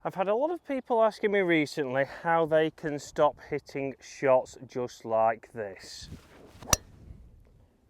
I've had a lot of people asking me recently how they can stop hitting shots just like this.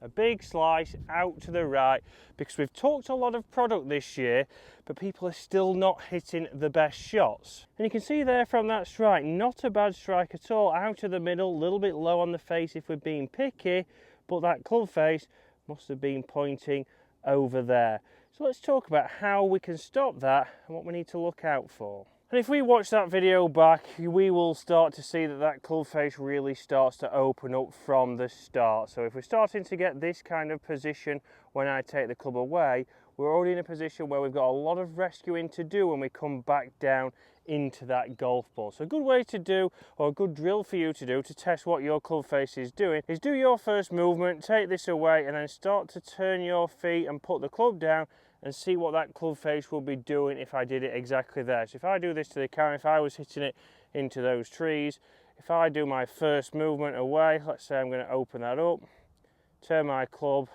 A big slice out to the right, because we've talked a lot of product this year, but people are still not hitting the best shots. And you can see there from that strike, not a bad strike at all, out of the middle, a little bit low on the face if we're being picky, but that club face must have been pointing over there. So let's talk about how we can stop that and what we need to look out for. And if we watch that video back, we will start to see that that club face really starts to open up from the start. So if we're starting to get this kind of position when I take the club away, we're already in a position where we've got a lot of rescuing to do when we come back down into that golf ball. So a good way to do, or a good drill for you to do to test what your club face is doing, is do your first movement, take this away, and then start to turn your feet and put the club down and see what that club face will be doing if I did it exactly there. So if I do this to the camera, if I was hitting it into those trees, if I do my first movement away, let's say I'm going to open that up, turn my club,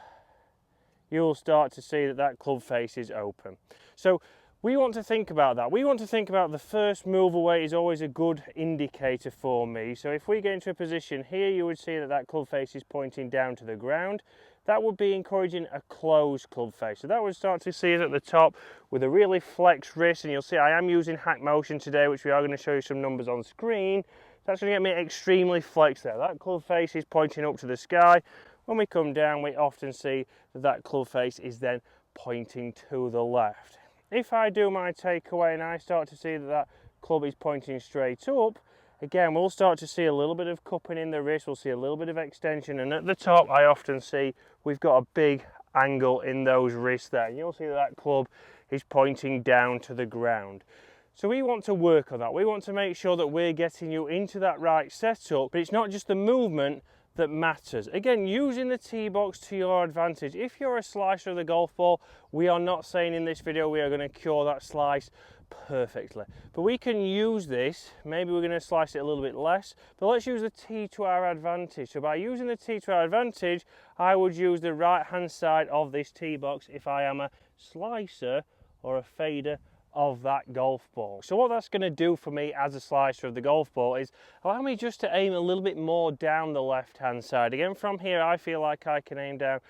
you'll start to see that that club face is open. So we want to think about that. We want to think about the first move away is always a good indicator for me. So if we get into a position here, you would see that that club face is pointing down to the ground. That would be encouraging a closed club face. So that would start to see us at the top with a really flexed wrist, and you'll see I am using hack motion today, which we are going to show you some numbers on screen. That's going to get me extremely flexed there. That club face is pointing up to the sky. When we come down, we often see that that club face is then pointing to the left. If I do my takeaway and I start to see that that club is pointing straight up, again, we'll start to see a little bit of cupping in the wrist, we'll see a little bit of extension, and at the top I often see we've got a big angle in those wrists there. And you'll see that that club is pointing down to the ground. So we want to work on that. We want to make sure that we're getting you into that right setup, but it's not just the movement that matters. Again, using the tee box to your advantage. If you're a slicer of the golf ball, we are not saying in this video we are going to cure that slice perfectly, but we can use this. Maybe we're going to slice it a little bit less, but let's use the tee to our advantage. So by using the tee to our advantage, I would use the right hand side of this tee box if I am a slicer or a fader of that golf ball. So what that's going to do for me as a slicer of the golf ball is allow me just to aim a little bit more down the left hand side. Again, from here I feel like I can aim down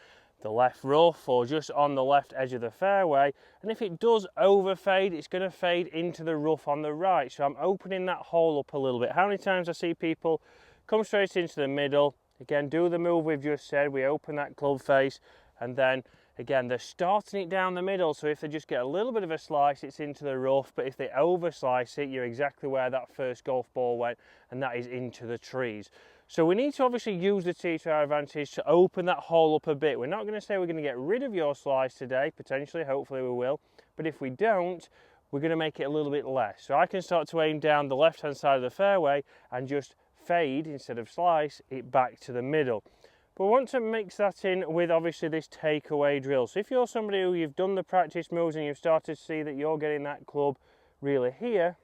the left rough or just on the left edge of the fairway, and if it does overfade, it's going to fade into the rough on the right. So I'm opening that hole up a little bit. How many times I see people come straight into the middle, again do the move we've just said, we open that club face, and then again they're starting it down the middle, so if they just get a little bit of a slice, it's into the rough, but if they over slice it, you're exactly where that first golf ball went, and that is into the trees. So we need to obviously use the tee to our advantage to open that hole up a bit. We're not going to say we're going to get rid of your slice today, potentially, hopefully we will, but if we don't, we're going to make it a little bit less. So I can start to aim down the left hand side of the fairway and just fade, instead of slice, it back to the middle. But we want to mix that in with obviously this takeaway drill. So if you're somebody who you've done the practice moves and you've started to see that you're getting that club really here,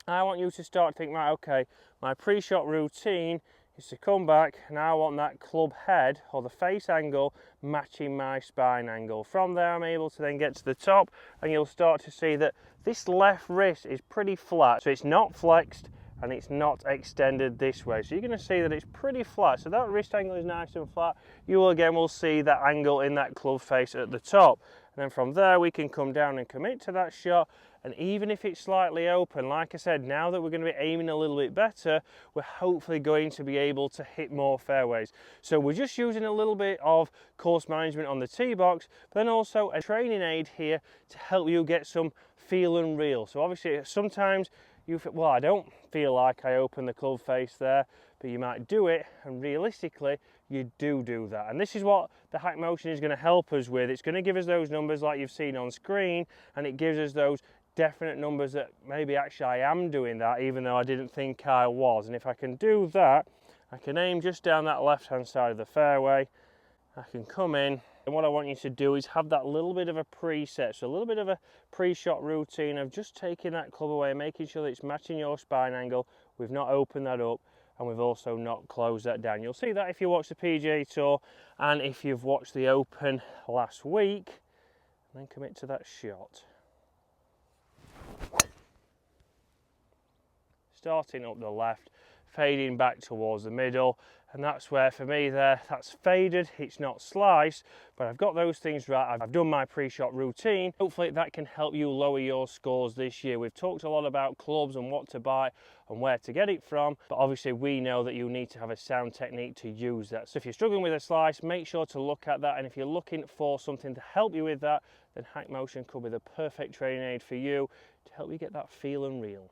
I want you to start to think, right, okay, my pre-shot routine is to come back and I want that club head or the face angle matching my spine angle. From there I'm able to then get to the top, and you'll start to see that this left wrist is pretty flat. So it's not flexed and it's not extended this way. So you're going to see that it's pretty flat. So that wrist angle is nice and flat. You will again will see that angle in that club face at the top. And then from there we can come down and commit to that shot. And even if it's slightly open, like I said, now that we're going to be aiming a little bit better, we're hopefully going to be able to hit more fairways. So we're just using a little bit of course management on the tee box, but then also a training aid here to help you get some feel and reel. So obviously sometimes you feel, well, I don't feel like I open the club face there, but you might do it, and realistically you do that. And this is what the hack motion is going to help us with. It's going to give us those numbers like you've seen on screen, and it gives us those definite numbers that maybe actually I am doing that even though I didn't think I was. And if I can do that, I can aim just down that left hand side of the fairway, I can come in, and what I want you to do is have that little bit of a preset, so a little bit of a pre-shot routine of just taking that club away and making sure that it's matching your spine angle. We've not opened that up, and we've also not closed that down. You'll see that if you watch the PGA Tour and if you've watched the Open last week. And then commit to that shot. starting up the left, fading back towards the middle, and that's where for me there, that's faded, it's not sliced, but I've got those things right. I've done my pre-shot routine. Hopefully that can help you lower your scores this year. We've talked a lot about clubs and what to buy and where to get it from, but obviously we know that you need to have a sound technique to use that. So if you're struggling with a slice, make sure to look at that, and if you're looking for something to help you with that, then Hack Motion could be the perfect training aid for you to help you get that feel and reel.